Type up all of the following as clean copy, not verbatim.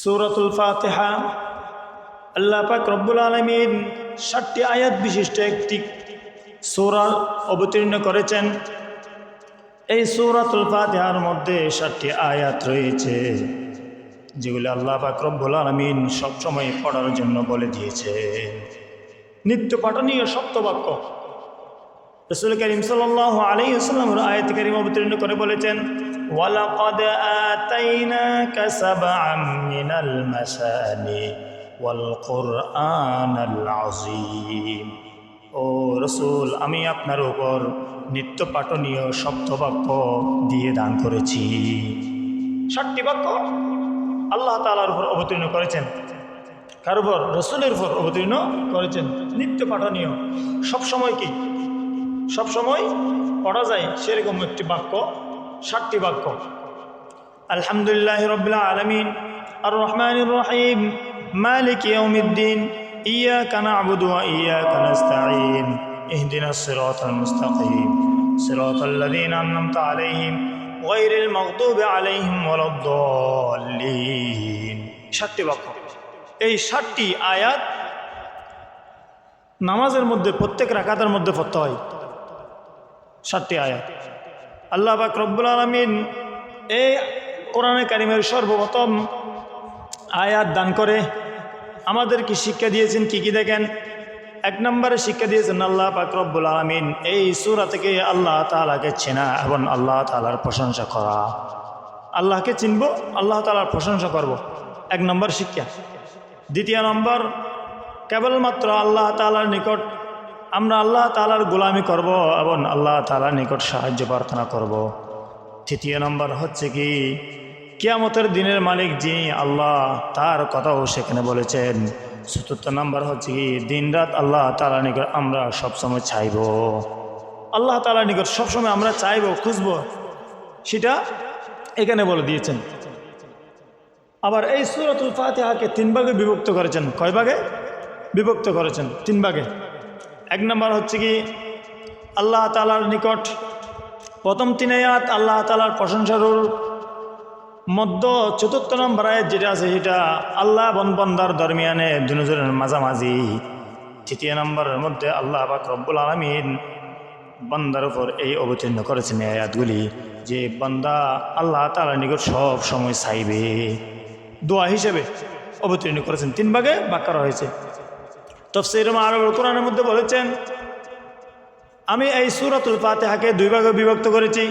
সূরাতুল ফাতিহা আল্লাহ পাক রব্বুল আলামিন 60টি আয়াত বিশিষ্ট একটি সূরা অবতীর্ণ করেছেন। এই সূরাতুল ফাতিহার মধ্যে 60টি আয়াত রয়েছে যেগুলো আল্লাহ পাক রব্বুল আলামিন সবসময় পড়ার জন্য বলে দিয়েছে। নিত্য পাঠনীয় সপ্তবাক্য রাসূল করিম সাল্লাল্লাহু আলাইহি ওয়াসাল্লামের আয়াত কারীমা অবতীর্ণ করে বলেছেন, ওয়ালাকাদ আতাইনাকা সাবআম মিনাল মাসানি ওয়াল কুরআনাল আযীম। ও রাসূল, আমি আপনার উপর নিত্য পাঠনীয় সপ্তবাক্য দিয়ে দান করেছি। 60টি বাক্য আল্লাহ তাআলার উপর অবতীর্ণ করেছেন। কার উপর? রাসূলের উপর অবতীর্ণ করেছেন। নিত্য পাঠনীয়, সবসময় কি সবসময় পড়া যায় সেরকম একটি বাক্য, 60টি বাক্য। আলহামদুলিল্লাহি রাব্বিল আলামিন আর রহমানির রহিম মালিকি ইয়াউমিদ্দিন ইয়াকা না'বুদু ওয়া ইয়াকা নাস্তাঈন ইহদিনাস সিরাতাল মুস্তাকিম সিরাতাল লাযীনা আন'আমতা আলাইহিম গায়রিল মাগদুবি আলাইহিম ওয়ালাদ-দাল্লিন। 60টি বাক্য। এই 60টি আয়াত নামাজের মধ্যে প্রত্যেক রাকাতের মধ্যে পড়তে হয়। 60টি আয়াত আল্লাহ পাক রব্বুল আলামিন এই কোরআনে কারিমের সর্বপ্রথম আয়াত দান করে আমাদেরকে শিক্ষা দিয়েছেন কি কি দেখেন। 1 নম্বরে শিক্ষা দিয়েছেন আল্লাহ পাক রব্বুল আলামিন এই সূরা থেকে আল্লাহ তাআলাকে চেনা এবং আল্লাহ তাআলার প্রশংসা করা। আল্লাহকে চিনব, আল্লাহ তাআলার প্রশংসা করব, 1 নম্বর শিক্ষা। 2 নম্বর, কেবলমাত্র আল্লাহ তাআলার নিকট আমরা আল্লাহ তাআলার গোলামি করব এবং আল্লাহ তাআলার নিকট সাহায্য প্রার্থনা করব। 3 নম্বর হচ্ছে কি, কিয়ামতের দিনের মালিক যিনি আল্লাহ, তার কথাও সেখানে বলেছেন। 4 নম্বর হচ্ছে কি, দিন রাত আল্লাহ তাআলার নিকট আমরা সবসময় চাইব। আল্লাহ তাআলার নিকট সবসময় আমরা চাইব, খুঁজব, সেটা এখানে বলে দিয়েছেন। আবার এই সূরাতুল ফাতিহাকে 3 ভাগে বিভক্ত করেছেন। কয় ভাগে বিভক্ত করেছেন? 3 ভাগে। 1 নম্বর হচ্ছে কি, আল্লাহ তাআলার নিকট প্রথম 3 আয়াত আল্লাহ তাআলার প্রশংসার মধ্য 4 নম্বর আয়াত যেটা আছে সেটা আল্লাহ এবং বান্দার দরমিয়ানে দুজনের মাঝামাঝি। 3 নম্বরের মধ্যে আল্লাহ পাক রব্বুল আলামিন বান্দার উপর এই অবতীর্ণ করেছেন এই আয়াতগুলি যে বান্দা আল্লাহ তাআলার নিকট সব সময় চাইবে, দোয়া হিসেবে অবতীর্ণ করেছেন। 3 ভাগে ভাগ করা হয়েছে। তাফসীর মাআরিফুল কোরআনের মধ্যে বলেছেন, আমি এই সূরাতুল ফাতিহাকে 2 ভাগে বিভক্ত করেছি।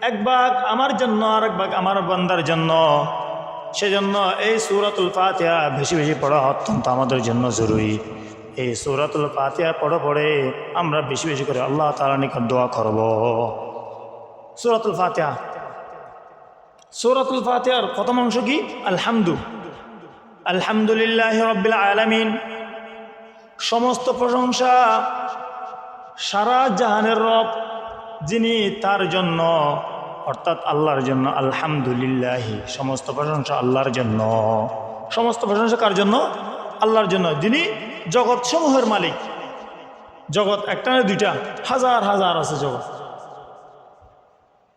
1 ভাগ আমার জন্য আর 1 ভাগ আমার বান্দার জন্য। সেজন্য এই সূরাতুল ফাতিহা বেশি বেশি পড়া অত্যন্ত আমাদের জন্য জরুরি। এই সূরাতুল ফাতিহা পড়ে আমরা বেশি বেশি করে আল্লাহ তাআলার নিকট দোয়া করব। সূরাতুল ফাতিহা, সূরাতুল ফাতিহার প্রথম অংশ কি? আলহামদুলিল্লাহি রাব্বিল আলামিন। সমস্ত প্রশংসা সারা জাহানের রব যিনি, তার জন্য, অর্থাৎ আল্লাহর জন্য। আলহামদুলিল্লাহি, সমস্ত প্রশংসা আল্লাহর জন্য। সমস্ত প্রশংসা কার জন্য? আল্লাহর জন্য, যিনি জগৎ সমূহের মালিক। জগৎ একটা না 2টা, হাজার হাজার আছে জগৎ।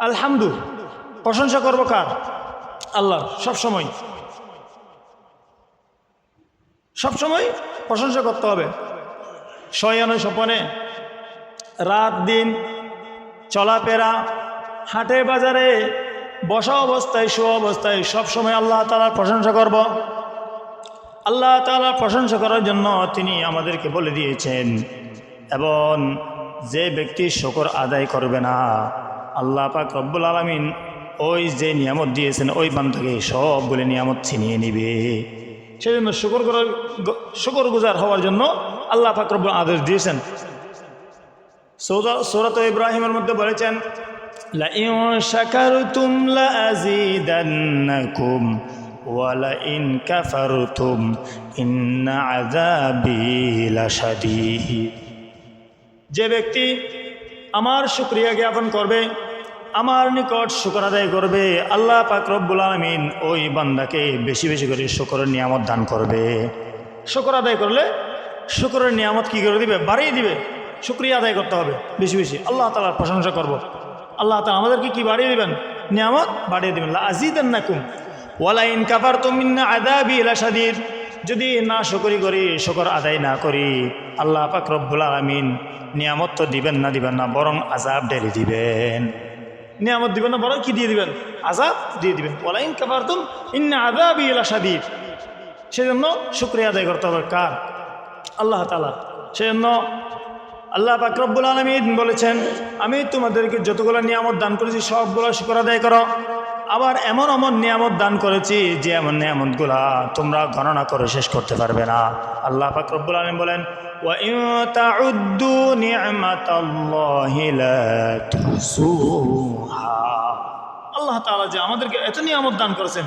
আলহামদু, প্রশংসা করব কার? আল্লাহর। সবসময় সবসময় প্রশংসা করতে হবে। শয়নে স্বপনে, রাত দিন, চলাফেরা, হাটে বাজারে, বসা অবস্থায়, শোয়া অবস্থায় সবসময় আল্লাহ তাআলার প্রশংসা করব। আল্লাহ তাআলার প্রশংসা করার জন্য তিনি আমাদেরকে বলে দিয়েছেন। এবং যে ব্যক্তি শুকর আদায় করবে না, আল্লাহ পাক রব্বুল আলামিন ওই যে নিয়ামত দিয়েছেন ওই বান্দাকে সবগুলো নিয়ামত ছিনিয়ে নিবে। সেজন্য শুকর গুজার হওয়ার জন্য আল্লাহ পাক রব্বুল আদেশ দিয়েছেন। সূরাত ইব্রাহিমের মধ্যে বলেছেন, লাইন শাকারতুম লাযীদান্নাকুম ওয়া লাইন কাফারতুম ইন্না আযাবি লাশাদীদ। যে ব্যক্তি আমার শুকরিয়া জ্ঞাপন করবে, আমার নিকট শুকর আদায় করবে, আল্লাহ পাক রব্বুল আলামিন ওই বান্দাকে বেশি বেশি করে শুকরের নিয়ামত দান করবে। শুকর আদায় করলে শুকরের নিয়ামত কি করে দিবে? বাড়িয়ে দিবে। শুকরিয়া আদায় করতে হবে বেশি বেশি, আল্লাহ তাআলার প্রশংসা করব। আল্লাহ তাআলা আমাদেরকে কি বাড়িয়ে দিবেন? নিয়ামত বাড়িয়ে দেবেন। লাযীদান্নাকুম, ওয়ালাইন কাফারতুম ইন্না আযাবি লাশাদীদ, যদি না শুকরি করি, শুকর আদায় না করি, আল্লাহ পাক রব্বুল আলামিন নিয়ামত তো দিবেন না বরং আযাব ঢেলে দিবেন। নিয়ামত দিবেন না বরং কি দিয়ে দিবেন? আযাব দিয়ে দিবেন। ওয়ালাইন কাফারতুম ইন্না আযাবি লাশাদীদ। সেজন্য শুকরিয়া আদায় করতে হবে কার? আল্লাহ তাআলা। সেজন্য আল্লাহ পাক রব্বুল আলামিন বলেছেন, আমি তোমাদেরকে যতগুলো নিয়ামত দান করেছি সবগুলো শুকর আদায় করো। আবার এমন নিয়ামত দান করেছি যে এমন নিয়ামতগুলা তোমরা গণনা করে শেষ করতে পারবে না। আল্লাহ পাক রব্বুল আলামিন বলেন, ওয়া ইন তাউদ্দু নি'মাতাল্লাহি লা তুহসুহা। আল্লাহ তাআলা যে আমাদেরকে এত নিয়ামত দান করেছেন,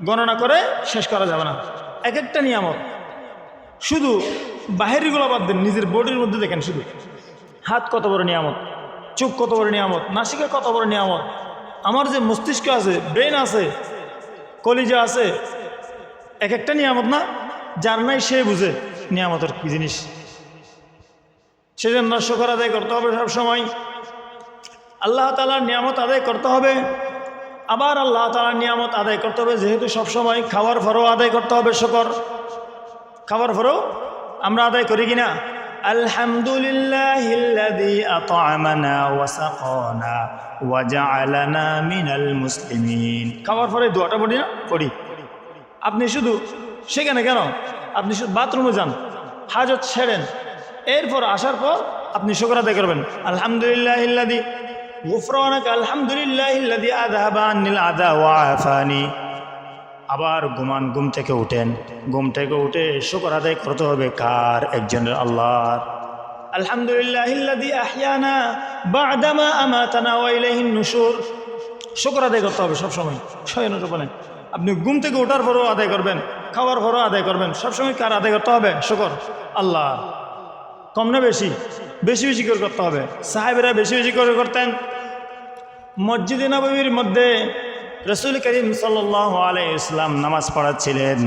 গণনা করে শেষ করা যাবে না। এক একটা নিয়ামত, শুধু বাহিরগুলো বাদ দেন, নিজের বডির মধ্যে দেখেন, শুধু হাত কত বড় নিয়ামত, চোখ কত বড় নিয়ামত, নাসিকা কত বড় নিয়ামত, আমার যে মস্তিষ্ক আছে, ব্রেন আছে, কলিজা আছে, এক একটা নিয়ামত না? যার নাই সে বুঝে নিয়ামতের কি জিনিস। সেজন্য শুকর আদায় করতে হবে সবসময়। আল্লাহ তাআলার নিয়ামত আদায় করতে হবে। আবার আল্লাহ তাআলার নিয়ামত আদায় করতে হবে যেহেতু সবসময়, খাওয়ার পরেও আদায় করতে হবে শুকর। খাওয়ার পরেও আমরা আদায় করি কিনা? আলহামদুলিল্লাহিল্লাযী আত'আমানা ওয়া সাকানা ওয়া জা'আলানা মিনাল মুসলিমিন। খাওয়ার পরে দোয়াটা পড়ি না? পড়ি। আপনি শুধু সেখানে কেন? আপনি শুধু বাথরুমে যান, হাজত সেরেন, এরপর আসার পর আপনি শুকর আদায় করবেন। আলহামদুলিল্লাহিল্লাযী গুফরানাকা আলহামদুলিল্লাহিল্লাযী আযহাবা আন্নিল আযা ওয়া আফানি। আবার ঘুম থেকে উঠেন, ঘুম থেকে উঠে শুকর আদায় করতে হবে কার? একজনের, আল্লাহর। আলহামদুলিল্লাহিল্লাযী আহইয়ানা বা'দামা আমাতানা ওয়া ইলাইহিন নুশুর। শুকর আদায় করতে হবে সবসময়, শয়নের উপরে। আপনি ঘুম থেকে ওঠার পরও আদায় করবেন, খাওয়ার পরও আদায় করবেন, সবসময় কার আদায় করতে হবে? শুকর, আল্লাহ। কম না বেশি? বেশি বেশি করে করতে হবে। সাহাবীরা বেশি বেশি করে করতেন। মসজিদে নববীর মধ্যে রাসূল করিম সাল্লাল্লাহু আলাইহি ওয়াসাল্লাম নামাজ পড়াচ্ছিলেন।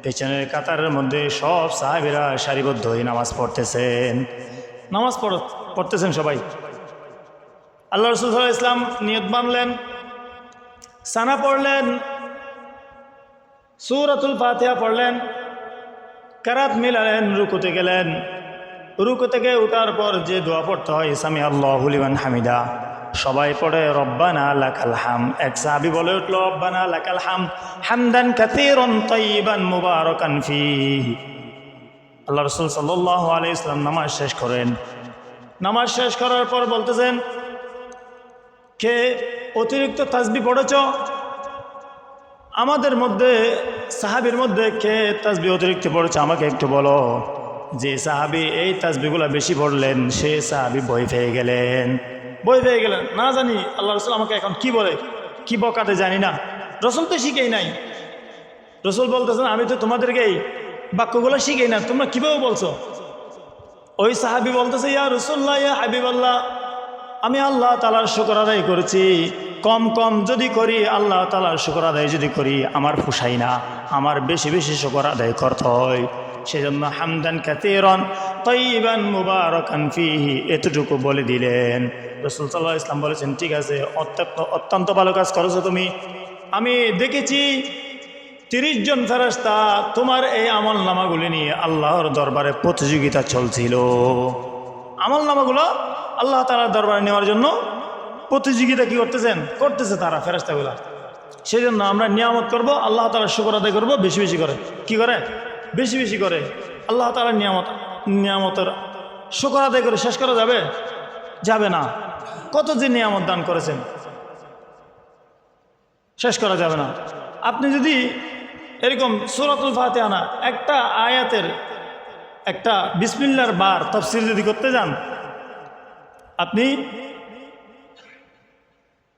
পেছনের কাতারের মধ্যে সব সাহাবীরা সারিবদ্ধ হয়ে নামাজ পড়তেছেন। নামাজ পড়তেছেন সবাই। আল্লাহ রাসূল সাল্লাল্লাহু আলাইহি ওয়াসাল্লাম নিয়ত বাঁধলেন, সানা পড়লেন, সূরাতুল ফাতিহা পড়লেন, কেরাত মিলালেন, রুকুতে গেলেন। রুকু থেকে ওঠার পর যে দোয়া পড়তে হয়, সামি আল্লাহু লিমান হামিদা, সবাই পড়ে রব্বানা লাকাল হাম। এক সাহাবী বলে উঠল, রব্বানা লাকাল হাম হামদান কাসীরান তাইয়িবান মুবারাকান ফীহি। আল্লাহ রাসূল সাল্লাল্লাহু আলাইহি ওয়াসাল্লাম নামাজ শেষ করেন। নামাজ শেষ করার পর বলতেছেন, কে অতিরিক্ত তাসবিহ পড়েছ? আমাদের মধ্যে, সাহাবীর মধ্যে কে তাসবিহ অতিরিক্ত পড়েছে আমাকে একটু বলো। যে সাহাবী এই তাসবিহগুলো বেশি পড়লেন সে সাহাবী ভয় পেয়ে গেলেন। না জানি আল্লাহ রাসূল আমাকে এখন কি বলে, কি বকাতে জানি না। রাসূল তো শিখেই নাই। রাসূল বলতেছেন, আমি তো তোমাদেরকে এই বাক্যগুলো শিখেই না, তোমরা কিভাবে বলছো? ওই সাহাবী বলতেছে, ইয়া রাসূলুল্লাহ, ইয়া হাবিবাল্লাহ, আমি আল্লাহ তাআলার শুকর আদায় করেছি। কম যদি করি, আল্লাহ তাআলার শুকর আদায় যদি করি আমার পোষায় না, আমার বেশি বেশি শুকর আদায় করতে হয়। সেজন্য হামদান কাসীরান তাইয়িবান মুবারাকান ফীহি এতটুকু বলে দিলেন। রাসূল সাল্লাল্লাহু আলাইহি ওয়াসাল্লাম বলেছেন, ঠিক আছে, অত্যন্ত ভালো কাজ করেছো তুমি। আমি দেখেছি 30 জন ফেরেশতা তোমার এই আমল নামাগুলি নিয়ে আল্লাহর দরবারে প্রতিযোগিতা চলছিল। আমল নামাগুলো আল্লাহ তাআলার দরবারে নেওয়ার জন্য প্রতিযোগিতা কি করতেছে তারা, ফেরেশতাগুলা। সেই জন্য আমরা নিয়ামত করব, আল্লাহ তাআলার শুকর আদায় করব বেশি বেশি করে। কি করে? বেশি বেশি করে। আল্লাহ তাআলার নিয়ামতের শুকর আদায় করে শেষ করা যাবে না। কত যে নিয়ামত দান করেছেন, শেষ করা যাবে না। আপনি যদি এরকম সূরাতুল ফাতিহা না, একটা আয়াতের একটা বিসমিল্লাহর বার তাফসীর যদি করতে যান, আপনি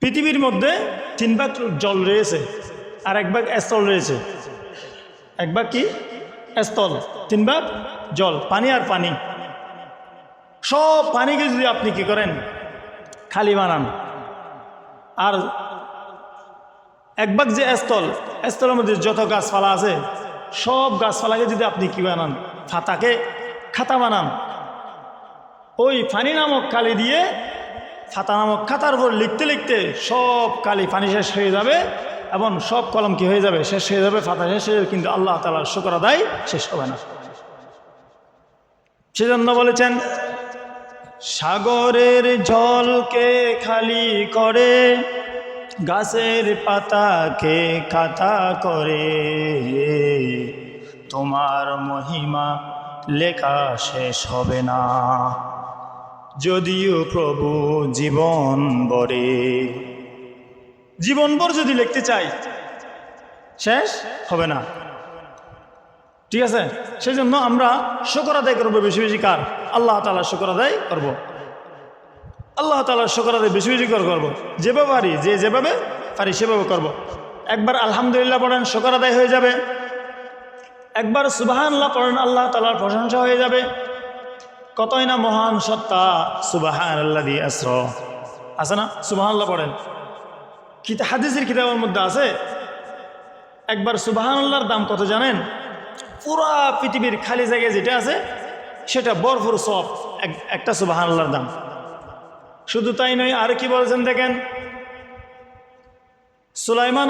পৃথিবীর মধ্যে 3 ভাগ জল রয়েছে আর 1 ভাগ স্থল রয়েছে। 1 ভাগ কি? স্থল, 3 ভাগ জল, পানি আর পানি। সব পানিকে যদি আপনি কি করেন, খালি বানান, আর 1 ভাগ যে স্থলের মধ্যে যত গাছপালা আছে সব গাছপালাকে যদি আপনি কি বানান, খাতা বানান, ওই ফানি নামক কালি দিয়ে খাতা নামক খাতার উপর লিখতে লিখতে সব কালি পানি শেষ হয়ে যাবে। এবং সব কলম কি হয়ে যাবে, শেষ হয়ে যাবে, ফাতা শেষ হয়ে যাবে, কিন্তু আল্লাহ তাআলার শুকর আদায় শেষ হবে না। সেজন্য বলেছেন, সাগরের জলকে খালি করে, গাছের পাতাকে খাতা করে, তোমার মহিমা লেখা শেষ হবে না, যদিও প্রভু জীবন ভরে। জীবনভর যদি লিখতে চাই শেষ হবে না, ঠিক আছে? সেই জন্য আমরা শুকর আদায় করবো বেশি বেশি। কার? আল্লাহ তাআলার শুকর আদায় করবো, আল্লাহ তাআলার শুকর আদায় বেশি বেশি করবো, যেভাবে পারি, যেভাবে পারি সেভাবে করবো। একবার আলহামদুলিল্লাহ পড়েন, শুকর আদায় হয়ে যাবে। একবার সুবহানাল্লাহ পড়েন, আল্লাহ তাআলার প্রশংসা হয়ে যাবে। কতই না মহান সত্তা সুবহানাল্লাযী আসরা, আছে না? সুবহানাল্লাহ পড়েন, হাদিসের কিতাবের মধ্যে আছে, একবার সুবহানাল্লাহর দাম কত জানেন? পুরা পৃথিবীর খালি জায়গায় যেটা আছে সেটা ভরপুর সব একটা সুবহানাল্লাহর দাম। শুধু তাই নয়, আর কি বলেছেন দেখেন, সুলাইমান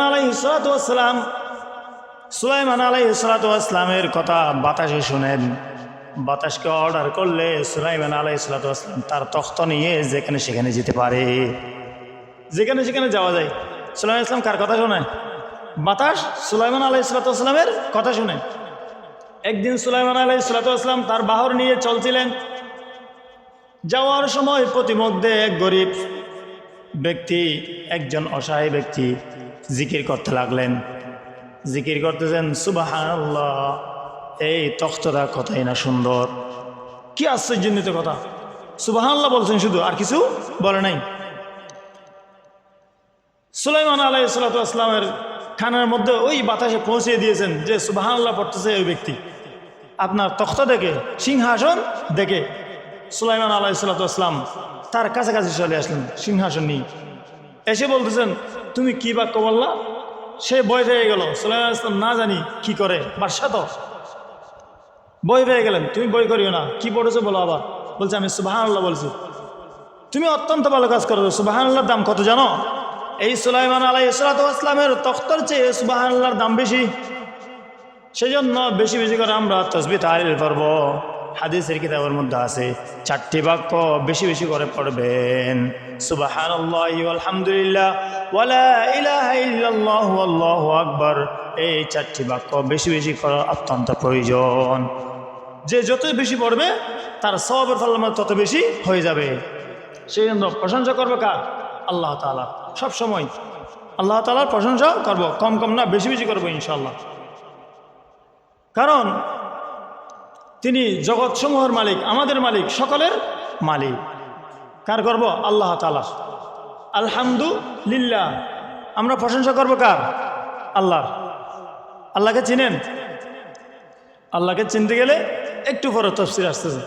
আলাইহিস সালামের কথা বাতাসে শুনেন। বাতাসকে অর্ডার করলে সুলাইমান আলাইহিস সালাম তার তখ্ত নিয়ে যেখানে সেখানে যেতে পারে, যেখানে সেখানে যাওয়া যায়। সুলাইমান ইসলাম কার কথা শোনে? বাতাস সুলাইমান আলাইহিস সালামের কথা শুনে। একদিন সুলাইমান আলাইহিস সালাম তার বাহর নিয়ে চলছিলেন, যাওয়ার সময় প্রতিমধ্যে এক গরিব ব্যক্তি, একজন অসহায় ব্যক্তি জিকির করতে লাগলেন। জিকির করতেছেন, সুবহানাল্লাহ, এই তখ্তটা কতই না সুন্দর, কি আশ্চর্যজনিত কথা! সুবহানাল্লাহ বলছেন শুধু, আর কিছু বলে নাই। সুলাইমান আলাইহিস সালামের খানার মধ্যে ওই বাতাসে পৌঁছে দিয়েছেন যে সুবহানাল্লাহ পড়তেছে ওই ব্যক্তি। আপনার তখ্ত দেখে, সিংহাসন দেখে সুলাইমান আলাইহিস সালাম তার কাছাকাছি চলে আসলেন সিংহাসন নিয়ে। এসে বলতেছেন, তুমি কি বাক্য বললা? সে ভয় পেয়ে গেল। সুলাইমান আলাইহিস সালাম না জানি কি করে, বাদশা তো, ভয় পেয়ে গেলেন। তুমি ভয় করিও না, কি পড়েছো বলো। আবার বলছে, আমি সুবহানাল্লাহ বলছি। তুমি অত্যন্ত ভালো কাজ করো। সুবহানাল্লাহর দাম কত জানো? এই সুলাইমান আলাইহিস সালামের তখ্তর চেয়ে সুবহানাল্লাহর দাম বেশি। সেজন্য বেশি বেশি করে আমরা তাসবিহ তাহলিল পড়ব। হাদিসের কিতাবের মধ্যে আছে 4টি বাক্য বেশি বেশি করে পড়বেন, সুবহানাল্লাহি ওয়ালহামদুলিল্লাহ ওয়ালা ইলাহা ইল্লাল্লাহু আল্লাহু আকবার। এই 4টি বাক্য বেশি বেশি করা অত্যন্ত প্রয়োজন। যে যত বেশি পড়বে তার সওয়াবের ফল তত বেশি হয়ে যাবে। সেই জন্য প্রশংসা করবো কার? আল্লাহ তাআলা। সবসময় আল্লাহ তাআলার প্রশংসা করব, কম কম না, বেশি বেশি করবো ইনশাআল্লাহ। কারণ তিনি জগৎসমূহের মালিক, আমাদের মালিক, সকলের মালিক। কার করব? আল্লাহ তাআলা। আলহামদুলিল্লাহ, আমরা প্রশংসা করব কার? আল্লাহর। আল্লাহকে চিনেন? আল্লাহকে চিনতে গেলে একটু পরে তাফসীর আসতেছে।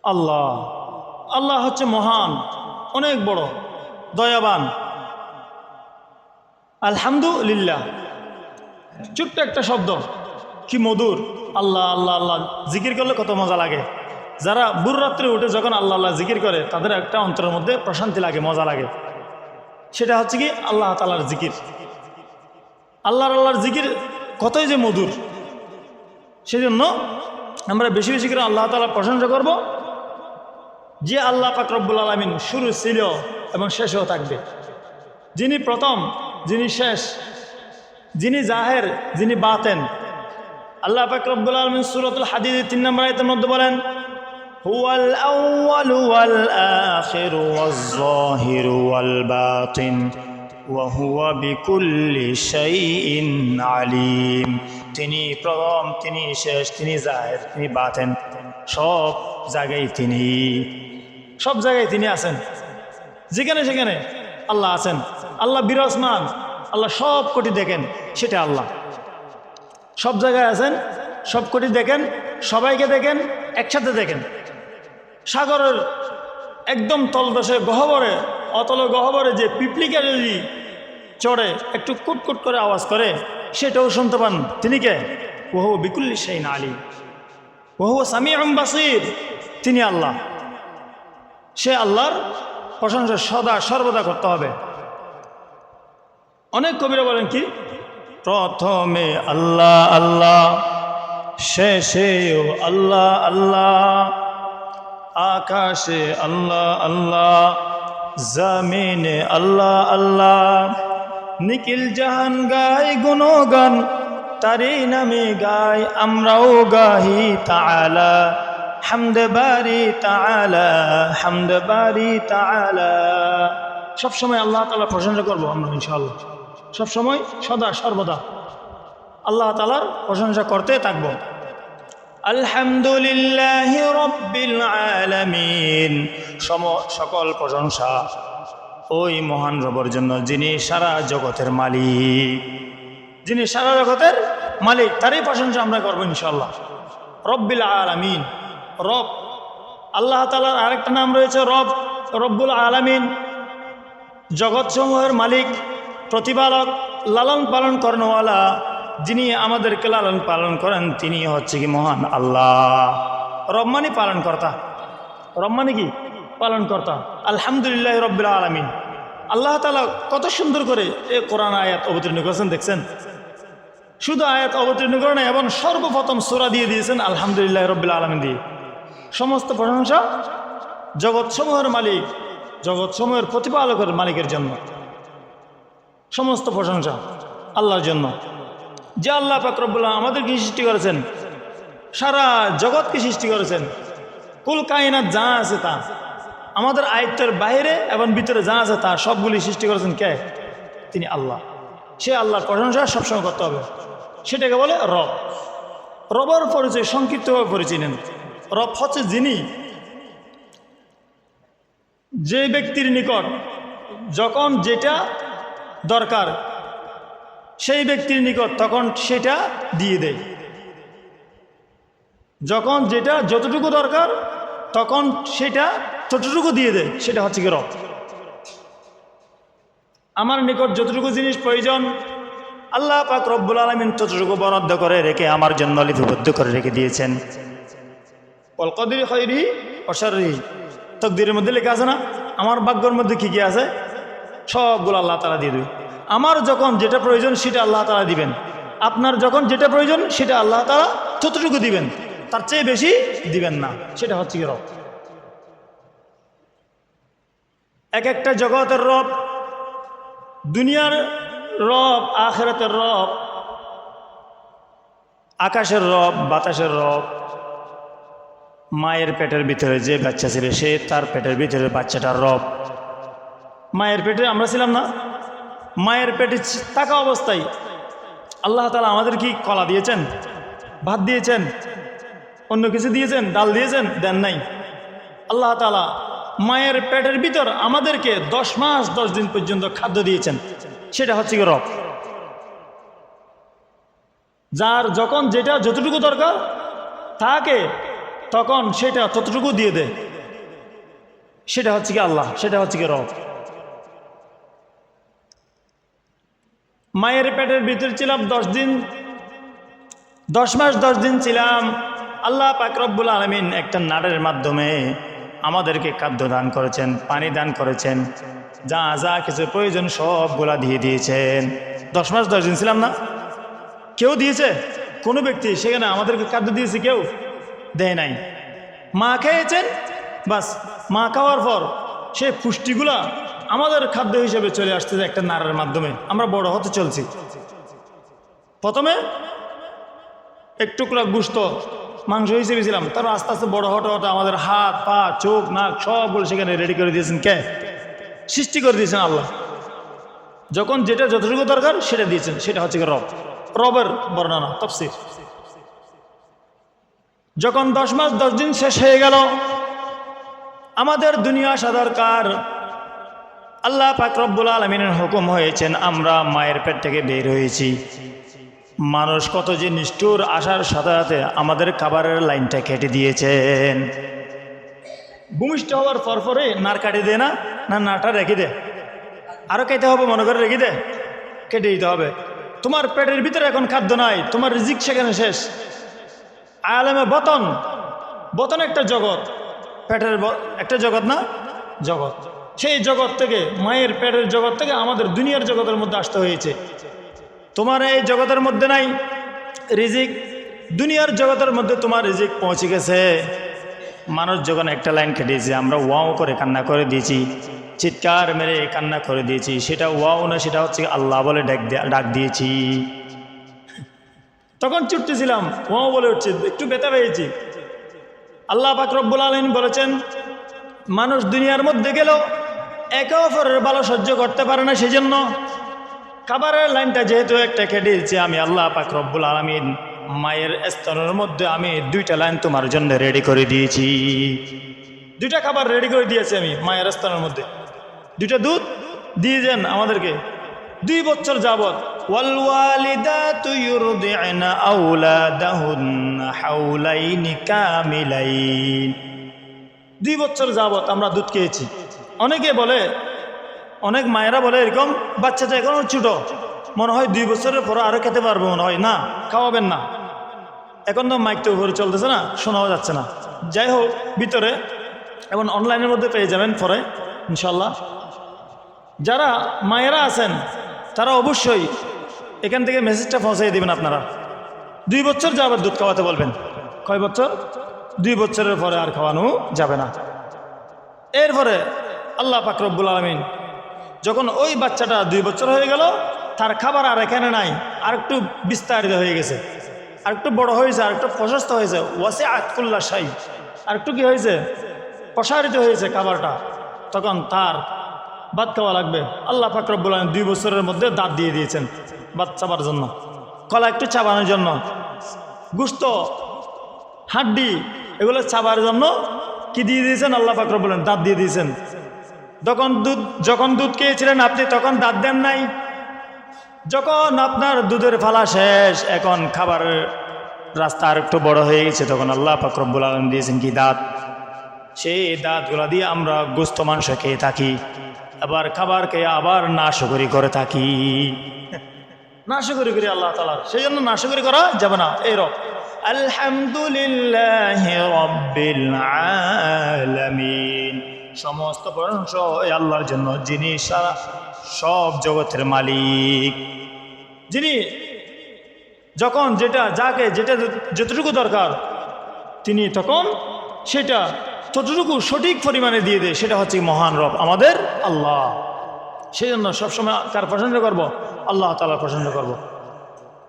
আল্লাহ, আল্লাহ হচ্ছে মহান, অনেক বড়, দয়াবান। আলহামদুলিল্লাহ ছোট্ট একটা শব্দ, কি মধুর। আল্লাহ আল্লাহ আল্লাহ জিকির করলে কত মজা লাগে। যারা ভোর রাত্রে উঠে যখন আল্লাহ আল্লাহ জিকির করে তাদের একটা অন্তরের মধ্যে প্রশান্তি লাগে, মজা লাগে। সেটা হচ্ছে কি আল্লাহ তাআলার জিকির। আল্লাহর জিকির কতই যে মধুর। সেজন্য আমরা বেশি বেশি করে আল্লাহ তাআলার প্রশংসা করব, যে আল্লাহ পাক রব্বুল আলামিন শুরু ছিল এবং শেষও থাকবে, যিনি প্রথম, যিনি শেষ, যিনি জাহের, যিনি বাতেন। আল্লাহ পাক রব্বুল আলামিন সূরাতুল হাদীদের 3 নম্বর আয়াতের মধ্যে বলেন, হুয়াল আউয়ালু ওয়াল আখিরু ওয়াজ যাহিরু ওয়াল বাতিন ওয়া হুয়া বিকুল্লি শাইইন আলিম। তিনি প্রথম, তিনি শেষ, তিনি জাহের, তিনি বাতেন, সব জায়গায় তিনি, সব জায়গায় তিনি আছেন। যেখানে সেখানে আল্লাহ আছেন। আল্লাহ বিরাজমান, আল্লাহ সব কোটি দেখেন, সেটা আল্লাহ সব জায়গায় আছেন, সব কোটি দেখেন, সবাইকে দেখেন, একসাথে দেখেন। সাগরের একদম তলদেশে গহ্বরে, অতল গহ্বরে যে পিপলিকা যদি চড়ে একটু কুটকুট করে আওয়াজ করে, সেটাও শুনতে পান। তিনি কে? ওহু বিকুল্লি শাইইন আলিম ওহু সামিউন বাসীর। তিনি আল্লাহ। সে আল্লাহর প্রশংসা সদা সর্বদা করতে হবে। অনেক কবিরা বলেন কি, প্রথমে আল্লাহ আল্লাহ, শেষেও আল্লাহ আল্লাহ, আকাশে আল্লাহ আল্লাহ, জমিনে আল্লাহ আল্লাহ, নিখিল জাহান গায় গুণগান, তারি নামে গায় আমরাও গাহি তাআলা, হামদ বারি তাআলা, হামদ বারি তাআলা। সবসময় আল্লাহ তাআলার প্রশংসা করবো আমরা ইনশাআল্লাহ, সবসময় সদা সর্বদা আল্লাহ তাআলার প্রশংসা করতে থাকবো। আলহামদুলিল্লাহি রাব্বিল আলামিন, সকল প্রশংসা ওই মহান রবের জন্য যিনি সারা জগতের মালিক, যিনি সারা জগতের মালিক, তারই প্রশংসা আমরা করবো ইনশাআল্লাহ। রব্বিল আলামিন, রব আল্লাহ তাআলার আরেকটা নাম রয়েছে রব, রব্বুল আলামিন, জগৎসমূহের মালিক, প্রতিপালক, লালন পালন করেনওয়ালা, যিনি আমাদেরকে লালন পালন করেন তিনি হচ্ছে কি মহান আল্লাহ। রব মানে পালন কর্তা, রব মানে কি পালন কর্তা। আলহামদুলিল্লাহ রব্বিল আলামিন, আল্লাহ তাআলা কত সুন্দর করে এই কোরআন আয়াত অবতীর্ণ করেছেন দেখছেন। শুধু আয়াত অবতীর্ণ করে না, এবং সর্বপ্রথম সূরা দিয়ে দিয়েছেন আলহামদুলিল্লাহ রব্বিল আলামিন দিয়ে। সমস্ত প্রশংসা জগৎসমূহের মালিক, জগৎসমূহের প্রতিপালকের মালিকের জন্য, সমস্ত প্রশংসা আল্লাহর জন্য, যে আল্লাহ পাক রব্বুল আলামিন আমাদেরকে সৃষ্টি করেছেন, সারা জগৎকে সৃষ্টি করেছেন। কুল কায়নাত যা আছে তা, আমাদের আয়ত্তের বাইরে এবং ভিতরে যা আছে তা সবগুলি সৃষ্টি করেছেন কে? তিনি আল্লাহ। সে আল্লাহর প্রশংসা সবসময় করতে হবে, সেটাকে বলে রব। রবের পরিচয় সংক্ষিপ্তভাবে পরিচয় নেন। রব হচ্ছে যিনি, যে ব্যক্তির নিকট যখন যেটা দরকার সেই ব্যক্তির নিকট তখন সেটা দিয়ে দেয়। যখন যেটা যতটুকু দরকার তখন সেটা ততটুকু দিয়ে দেয়, সেটা হচ্ছে কি রব। আমার নিকট যতটুকু জিনিস প্রয়োজন আল্লাহ পাক রব্বুল আলামিন ততটুকু বরাদ্দ করে রেখে আমার জন্য লিপিবদ্ধ করে রেখে দিয়েছেন। ওয়াল কদরি খায়রিহি ওয়া শাররিহি, তকদিরের মধ্যে লেখা আছে না আমার ভাগ্যের মধ্যে কি কি আছে, সবগুলো আল্লাহ তাআলা দিয়ে দেবে। আমার যখন যেটা প্রয়োজন সেটা আল্লাহ তাআলা দিবেন, আপনার যখন যেটা প্রয়োজন সেটা আল্লাহ তাআলা ততটুকু দিবেন, তার চেয়ে বেশি দিবেন না, সেটা হচ্ছে কি রব। এক একটা জগতের রব, দুনিয়ার রব, আখিরাতের রব, আকাশের রব, বাতাসের রব। মায়ের পেটের ভিতরে যে বাচ্চা ছিল সে তার পেটের ভিতরে বাচ্চাটার রব। মায়ের পেটে আমরা ছিলাম না, মায়ের পেটে থাকা অবস্থায় আল্লাহ তাআলা আমাদের কি কলা দিয়েছেন, ভাত দিয়েছেন, অন্য কিছু দিয়েছেন, ডাল দিয়েছেন? দেন নাই। আল্লাহ তাআলা মায়ের পেটের ভিতর আমাদেরকে 10 মাস 10 দিন পর্যন্ত খাদ্য দিয়েছেন, সেটা হচ্ছে কি রব। যার যখন যেটা যতটুকু দরকার তাকে তখন সেটা ততটুকু দিয়ে দেয়, সেটা হচ্ছে কি আল্লাহ, সেটা হচ্ছে কি রব। মায়ের পেটের ভিতরে ছিলাম 10 দিন, 10 মাস 10 দিন ছিলাম। আল্লাহ পাক রব্বুল আলামিন একটা নাড়ের মাধ্যমে আমাদেরকে খাদ্য দান করেছেন, পানি দান করেছেন, যা যা কিছু প্রয়োজন সবগুলা দিয়ে দিয়েছেন। 10 মাস 10 দিন ছিলাম না? কেউ দিয়েছে? কোনো ব্যক্তি সেখানে আমাদেরকে খাদ্য দিয়েছে? কেউ দেয় নাই। মা খেয়েছেন, বাস মা খাওয়ার পর সে পুষ্টিগুলা আমাদের খাদ্য হিসেবে চলে আসছে একটা নাড়ের মাধ্যমে। আমরা বড় হতে চলছি। প্রথমে এক টুকরা গোশত মাংস হিসেবে ছিলাম, তারপর আস্তে আস্তে বড় হতে হতে আমাদের হাত পা চোখ নাক সবগুলো সেখানে রেডি করে দিয়েছেন কে? সৃষ্টি করে দিয়েছেন আল্লাহ। যখন যেটা যতটুকু দরকার সেটা দিয়েছেন, সেটা হচ্ছে রব। রবের বর্ণনা তাফসীর। যখন 10 মাস 10 দিন শেষ হয়ে গেল, আমাদের দুনিয়া আসা দরকার। আল্লাহ পাক রব্বুল আলামিনের হুকুম হয়েছেন, আমরা মায়ের পেট থেকে বের হয়েছি। মানুষ কত যে নিষ্ঠুর, আসার সাথে সাথে আমাদের খাবারের লাইনটা কেটে দিয়েছেন। ভূমিষ্ঠ হওয়ার পরে নার কাটে দেয় না, না নাটা রেখে দে, আরও খেতে হবে মনে করে রেখে দে, কেটে দিতে হবে। তোমার পেটের ভিতরে এখন খাদ্য নাই, তোমার রিজিক সেখানে শেষ। আলেমে বতন একটা জগৎ, পেটের একটা জগৎ না, জগৎ। সেই জগৎ থেকে, মায়ের পেটের জগৎ থেকে আমাদের দুনিয়ার জগতের মধ্যে আসতে হয়েছে। তোমার এই জগতের মধ্যে নাই রিজিক, দুনিয়ার জগতের মধ্যে তোমার রিজিক পৌঁছে গেছে। মানুষ যখন একটা লাইন কেটেছে, আমরা ওয়াও করে কান্না করে দিয়েছি, চিৎকার মেরে কান্না করে দিয়েছি। সেটা ওয়াও না, সেটা হচ্ছে আল্লাহ বলে ডাক দিয়েছি। তখন ছুটতেছিলাম, ওয়াও বলে উঠছে, একটু ব্যথা পেয়েছি। আল্লাহ পাক রব্বুল আলামিন বলেছেন, মানুষ দুনিয়ার মধ্যে গেলেও একে অপরের ভালো সহ্য করতে পারে না, সেজন্য খাবারের লাইনটা যেহেতু একটা কেটে দিয়েছি, আমি আল্লাহ পাক রব্বুল আলামিন মায়ের স্তনের মধ্যে আমি 2টা লাইন তোমার জন্য রেডি করে দিয়েছি। 2টা খাবার রেডি করে দিয়েছি আমি মায়ের স্তনের মধ্যে। 2টা দুধ দিয়েছেন আমাদেরকে 2 বছর যাবত। ওয়াল ওয়ালিদাতু ইউরদি'না আওলাদাহুন্না হাওলাইনি কামিলাইন। 2 বছর যাবত আমরা দুধ খেয়েছি। অনেকে বলে, অনেক মায়েরা বলে এরকম, বাচ্চাটা এখনো ছোট, মনে হয় 2 বছরের পরে আরো খেতে পারবে, মনে হয় না, খাওয়াবেন না। এখন তো মাইকটা উপরে চলতেছে না, শোনাও যাচ্ছে না। যাই হোক, ভিতরে এবং অনলাইনের মধ্যে পেয়ে যাবেন পরে ইনশাল্লাহ। যারা মায়েরা আছেন তারা অবশ্যই এখান থেকে মেসেজটা পৌঁছাই দিবেন। আপনারা 2 বছর যাবে দুধ খাওয়াতে বলবেন। কয় বছর? 2 বছরের পরে আর খাওয়ানো যাবে না। এরপরে আল্লাহ পাক রব্বুল আলামিন যখন ওই বাচ্চাটা 2 বছর হয়ে গেল, তার খাবার আর এখানে নাই, আর একটু বিস্তারিত হয়ে গেছে, আর একটু বড় হয়েছে, আর একটু প্রশস্ত হয়েছে, ওয়াসিআত কুল্লা শাই, আর একটু কি হয়েছে, প্রসারিত হয়েছে খাবারটা। তখন তার ভাত খাওয়া লাগবে। আল্লাহ পাক রব্বুল আলামিন 2 বছরের মধ্যে দাঁত দিয়ে দিয়েছেন ভাত চাবার জন্য, কলা একটু চাবানোর জন্য, গুস্ত, হাড্ডি এগুলো চাবার জন্য কি দিয়ে দিয়েছেন? আল্লাহ পাক রব্বুল আলামিন দাঁত দিয়ে দিয়েছেন। যখন দুধ খেয়েছিলেন আপনি, তখন দাঁত দেন নাই। যখন আপনার দুধের ফালা শেষ, এখন খাবারের রাস্তা আর একটু বড় হয়ে গেছে, তখন আল্লাহ পাক রব্বুল আলামিন দিয়েছেন কি? দাঁত। সেই দাঁতগুলা দিয়ে আমরা গোস্ত মাংস খেয়ে থাকি, আবার খাবার খেয়ে আবার নাশকরি করে থাকি। নাশকরি করি আল্লাহ তাআলার, সেই জন্য নাশকরি করা যাবে না। এই রব আলহামদুলিল্লাহি রাব্বিল আলামিন, সমস্ত প্রশংসা এই আল্লাহর জন্য, যিনি সারা সব জগতের মালিক, যিনি যখন যাকে যতটুকু দরকার তিনি তখন সেটা ততটুকু সঠিক পরিমাণে দিয়ে দেয়। সেটা হচ্ছে মহান রব আমাদের আল্লাহ। সেই জন্য সবসময় কার প্রশংসা করব? আল্লাহ তাআলার প্রশংসা করব।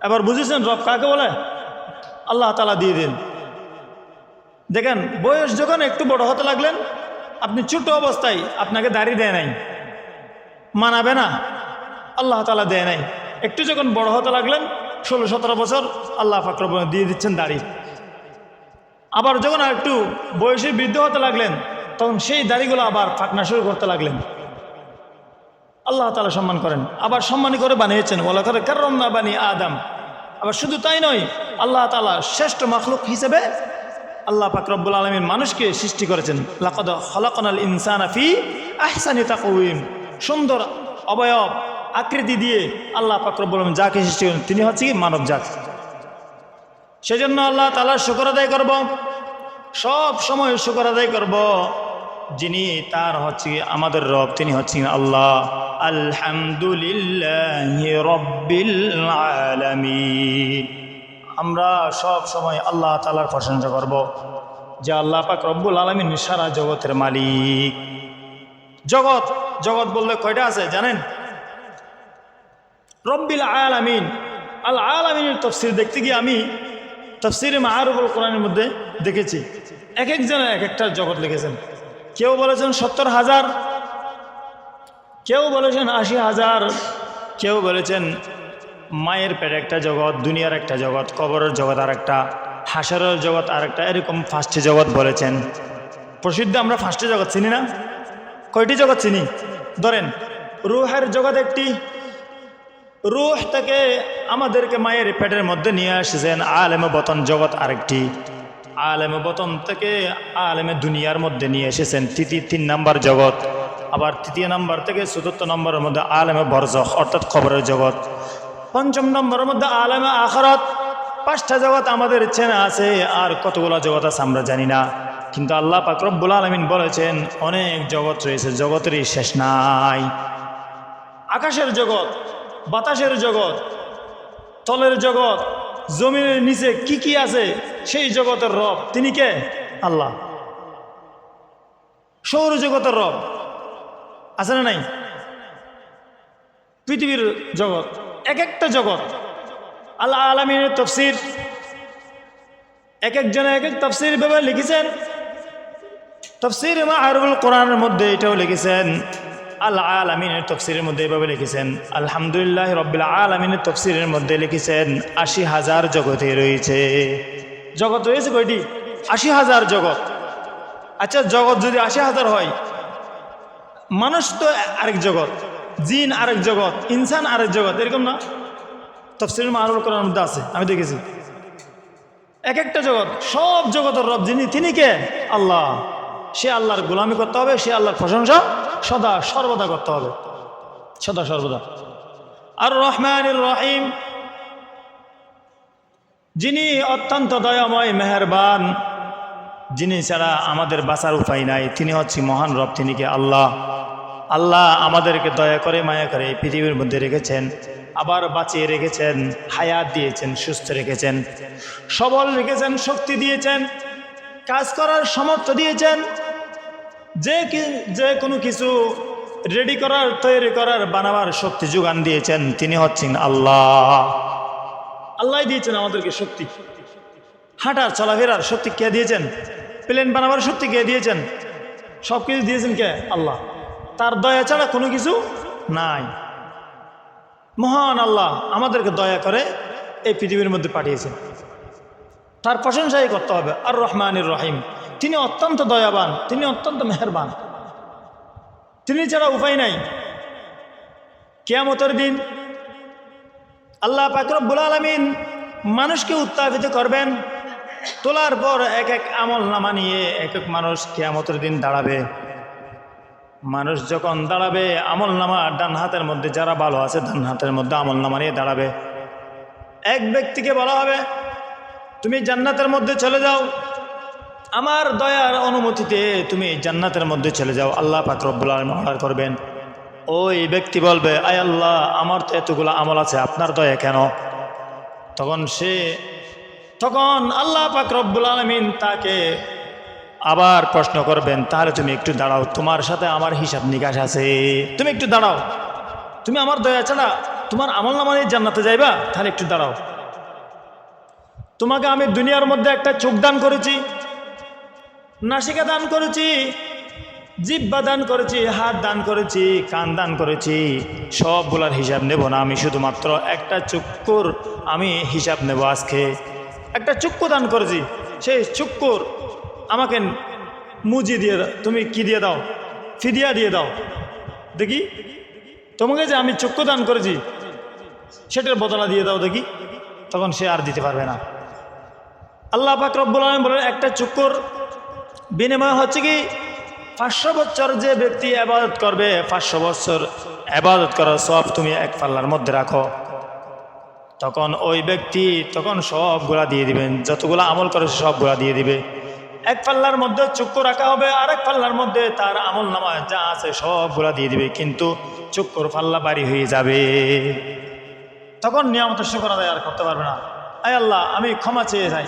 এবার বুঝেছেন রব কাকে বলে? আল্লাহ তাআলা দিয়ে দেন। দেখেন, বয়স যখন একটু বড় হতে লাগলেন, আপনি ছোট অবস্থায় আপনাকে দাড়ি দেয় নাই, মানাবে না, আল্লাহ তাআলা দেয় নাই। একটু যখন বড় হতে লাগলেন, 16-17 বছর, আল্লাহ পাক রব্বুল আলামিন দিয়ে দিচ্ছেন দাড়ি। আবার যখন আর একটু বয়সে বৃদ্ধ হতে লাগলেন, তখন সেই দাড়িগুলো আবার ফাঁকনা শুরু করতে লাগলেন। আল্লাহ তাআলা সম্মান করেন, আবার সম্মানী করে বানিয়েছেন। ওয়ালাকাদ কাররামনা বানি আদম। আবার শুধু তাই নয়, আল্লাহ তাআলা শ্রেষ্ঠ মাখলুক হিসেবে আল্লাহ পাক রব্বুল আলামিন মানুষকে সৃষ্টি করেছেন। লাকাদ খালাকনাল ইনসানা ফি আহসানি তাকওয়িম। সুন্দর অবয়ব আকৃতি দিয়ে আল্লাহ পাক রব্বুল আলামিন যাকে সৃষ্টি করেন তিনি হচ্ছে কি মানব জাত। সেজন্য আল্লাহ তাআলার শুকর আদায় করব, সব সময় শুকর আদায় করব। যিনি তার হচ্ছে আমাদের রব, তিনি হচ্ছেন আল্লাহ। আলহামদুলিল্লাহি রাব্বিল আলামিন। আমরা সব সময় আল্লাহ তাআলার প্রশংসা করব, যে আল্লাহ পাক রব্বুল আলামিন সারা জগতের মালিক। জগৎ বললে কয়টা আছে জানেন? রব্বিল আলামিন। আল আলামিনের তাফসীর দেখতে গিয়ে আমি তাফসীরে মাআরুফুল কোরআনের মধ্যে দেখেছি, এক একজন এক একটা জগৎ লিখেছেন। কেউ বলেছেন 70,000, কেউ বলেছেন 80,000, কেউ বলেছেন মায়ের পেটে একটা জগৎ, দুনিয়ার একটা জগৎ, কবরের জগৎ আর একটা, হাসরের জগৎ আর একটা, এরকম 5টি জগৎ বলেছেন। প্রসিদ্ধ আমরা 5টি জগৎ চিনি না? কয়টি জগৎ চিনি? ধরেন, রুহের জগৎ একটি, রুহ থেকে আমাদেরকে মায়ের পেটের মধ্যে নিয়ে এসেছেন। আলেমে বতন জগৎ আরেকটি, আলেমে বতন থেকে আলেমে দুনিয়ার মধ্যে নিয়ে এসেছেন 3 নম্বর জগৎ। আবার 3 নম্বর থেকে 4র্থ নম্বরের মধ্যে আলেমে বরজখ অর্থাৎ কবরের জগৎ। 5ম নম্বরের মধ্যে আলেমে আখিরাত। 5টা জগৎ আমাদের চেনা আছে, আর কতগুলো জগৎ আছে আমরা জানি না। কিন্তু আল্লাহ পাক রব্বুল আলামিন বলেছেন অনেক জগৎ রয়েছে, জগতেরই শেষ নাই। আকাশের জগৎ, বাতাসের জগৎ, তলের জগৎ, জমিনের নিচে কি কি আছে সেই জগতের রব তিনি কে? আল্লাহ। সৌরজগতের রব আছে না নাই? পৃথিবীর জগৎ, এক একটা জগৎ। আল্লাহ আলামিনের তাফসীর এক একজনে এক এক তাফসীর ভাবে লিখেছেন। তাফসীর মাআরিফুল কোরআনের মধ্যে এটাও লিখেছেন, আল আলামিনের তাফসীরের মধ্যে এভাবে লিখেছেন, আলহামদুলিল্লাহ রাব্বিল আলামিনের তাফসীরের মধ্যে লিখেছেন ৮০,০০০ জগতে রয়েছে। জগৎ রয়েছে কয়টি? ৮০,০০০ জগৎ। আচ্ছা, জগৎ যদি ৮০,০০০ হয়, মানুষ তো আরেক জগৎ, জিন আরেক জগৎ, ইনসান আরেক জগৎ, এরকম না? তাফসীর মাআরিফুল কোরআনের মধ্যে আছে, আমি দেখেছি। এক একটা জগৎ, সব জগতের রব যিনি তিনি কে? আল্লাহ। সে আল্লাহর গোলামি করতে হবে, সে আল্লাহর প্রশংসা সদা সর্বদা করতে হবে, সদা সর্বদা। আর রহমানির রহিম, যিনি অত্যন্ত দয়াময় মেহেরবান, যিনি ছাড়া আমাদের বাঁচার উপায় নাই, তিনি হচ্ছে মহান রব, তিনি কে? আল্লাহ। আল্লাহ আমাদেরকে দয়া করে মায়া করে এই পৃথিবীর মধ্যে রেখেছেন, আবার বাঁচিয়ে রেখেছেন, হায়াত দিয়েছেন, সুস্থ রেখেছেন, সবল রেখেছেন, শক্তি দিয়েছেন, কাজ করার সামর্থ্য দিয়েছেন, যে কোনো কিছু রেডি করার, তৈরি করার, বানাবার শক্তি যোগান দিয়েছেন, তিনি হচ্ছেন আল্লাহ। আল্লাহ দিয়েছেন আমাদেরকে শক্তি, হাঁটার চলাফেরার শক্তি কে দিয়েছেন? প্লেন বানাবার শক্তি কে দিয়েছেন? সব কিছু দিয়েছেন কে? আল্লাহ। তার দয়া ছাড়া কোনো কিছু নাই। মহান আল্লাহ আমাদেরকে দয়া করে এই পৃথিবীর মধ্যে পাঠিয়েছেন, তার প্রশংসাই করতে হবে। আর রহমানির রহিম, তিনি অত্যন্ত দয়াবান, তিনি অত্যন্ত মেহেরবান, তিনি ছাড়া উপায় নাই। কিয়ামতের দিন আল্লাহ পাক রব্বুল আলামিন মানুষকে উত্থাপিত করবেন, তোলার পর এক এক আমল নামা নিয়ে এক এক মানুষ কিয়ামতের দিন দাঁড়াবে। মানুষ যখন দাঁড়াবে, আমল নামা ডান হাতের মধ্যে যারা ভালো আছে, ডান হাতের মধ্যে আমল নামা নিয়ে দাঁড়াবে। এক ব্যক্তিকে বলা হবে তুমি জান্নাতের মধ্যে চলে যাও, আমার দয়ার অনুমতিতে তুমি জান্নাতের মধ্যে চলে যাও। আল্লাহ পাক রব্বুল আলামিন অর্ডার করবেন। ওই ব্যক্তি বলবে, আয় আল্লাহ, আমার তো এতগুলো আমল আছে, আপনার দয়া কেন? তখন আল্লাহ পাক রব্বুল আলামিন তাকে আবার প্রশ্ন করবেন, তাহলে তুমি একটু দাঁড়াও, তোমার সাথে আমার হিসাব নিকাশ আছে, তুমি একটু দাঁড়াও, তুমি আমার দয়া ছাড়া তোমার আমল নামা নিয়ে জান্নাতে যাইবা, তাহলে একটু দাঁড়াও। তোমাকে আমি দুনিয়ার মধ্যে একটা চোখ দান করেছি, নাসিকা দান করেছি, জিহ্বা দান করেছি, হাত দান করেছি, কান দান করেছি, সবগুলার হিসাব নেব না, আমি শুধুমাত্র একটা চক্ষুর আমি হিসাব নেব। আজকে একটা চক্ষু দান করেছি, সেই চক্ষুর আমাকে মুজি দিয়ে দাও, তুমি কি দিয়ে দাও? ফিদিয়া দিয়ে দাও। দেখি তোমাকে যে আমি চক্ষু দান করেছি সেটার বদলা দিয়ে দাও দেখি। তখন সে আর দিতে পারবে না। আল্লাহ পাক রব্বুল আলামিন বলেন, একটা চক্ষুর বিনিময় হচ্ছে কি 500 বছর যে ব্যক্তি ইবাদত করবে, 500 বছর ইবাদত করার সওয়াব তুমি এক পাল্লার মধ্যে রাখো। তখন ওই ব্যক্তি তখন সবগুলা দিয়ে দিবেন, যতগুলা আমল করেছে সবগুলা দিয়ে দিবে। এক পাল্লার মধ্যে চক্ষু রাখা হবে, আর এক পাল্লার মধ্যে তার আমল নামা যা আছে সবগুলা দিয়ে দিবে, কিন্তু চক্ষুর পাল্লা বাড়ি হয়ে যাবে। তখন নিয়ামতের শুকর আদায় আর করতে পারবে না। আয় আল্লাহ, আমি ক্ষমা চেয়ে যাই।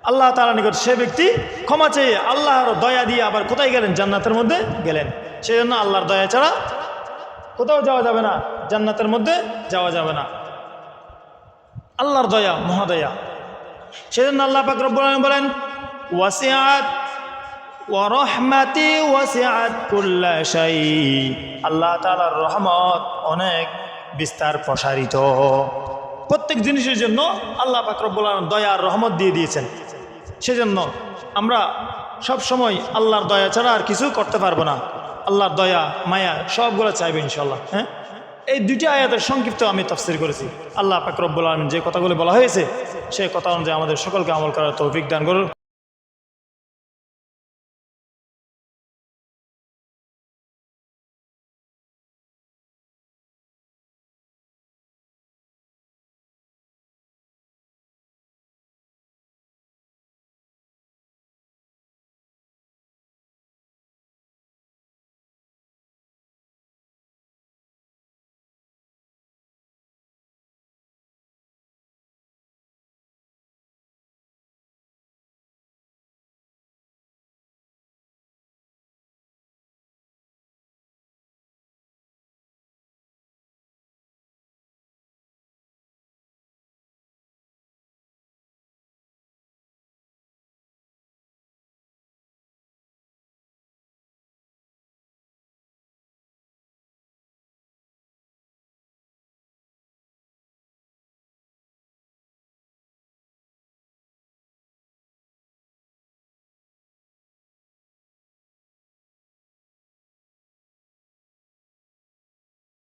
আল্লাহ তাআলার নিকট সে ব্যক্তি ক্ষমা চেয়ে আল্লাহর দয়া দিয়ে আবার কোথায় গেলেন? জান্নাতের মধ্যে গেলেন। সেই জন্য আল্লাহর দয়া ছাড়া কোথাও যাওয়া যাবে না, জান্নাতের মধ্যে যাওয়া যাবে না। আল্লাহর দয়া মহাদয়া। সেই জন্য আল্লাহ পাক রব্বুল আলামিন বলেন, ওয়াসিআত ওয়া রাহমাতি ওয়াসিআত কুল্লা শাই। আল্লাহ তাআলার রহমত অনেক বিস্তার প্রসারিত, প্রত্যেক জিনিসের জন্য আল্লাহ পাক রব্বুল আলামিন দয়া আর রহমত দিয়ে দিয়েছেন। সেজন্য আমরা সব সময় আল্লাহর দয়া ছাড়া আর কিছু করতে পারবো না। আল্লাহর দয়া মায়া সবগুলো চাইবে ইনশাআল্লাহ। হ্যাঁ, এই দুটি আয়াতের সংক্ষিপ্ত আমি তাফসীর করেছি। আল্লাহ পাক রব্বুল আলামিন যে কথাগুলো বলা হয়েছে সেই কথা অনুযায়ী আমাদের সকলকে আমল করার তৌফিক দান করুন।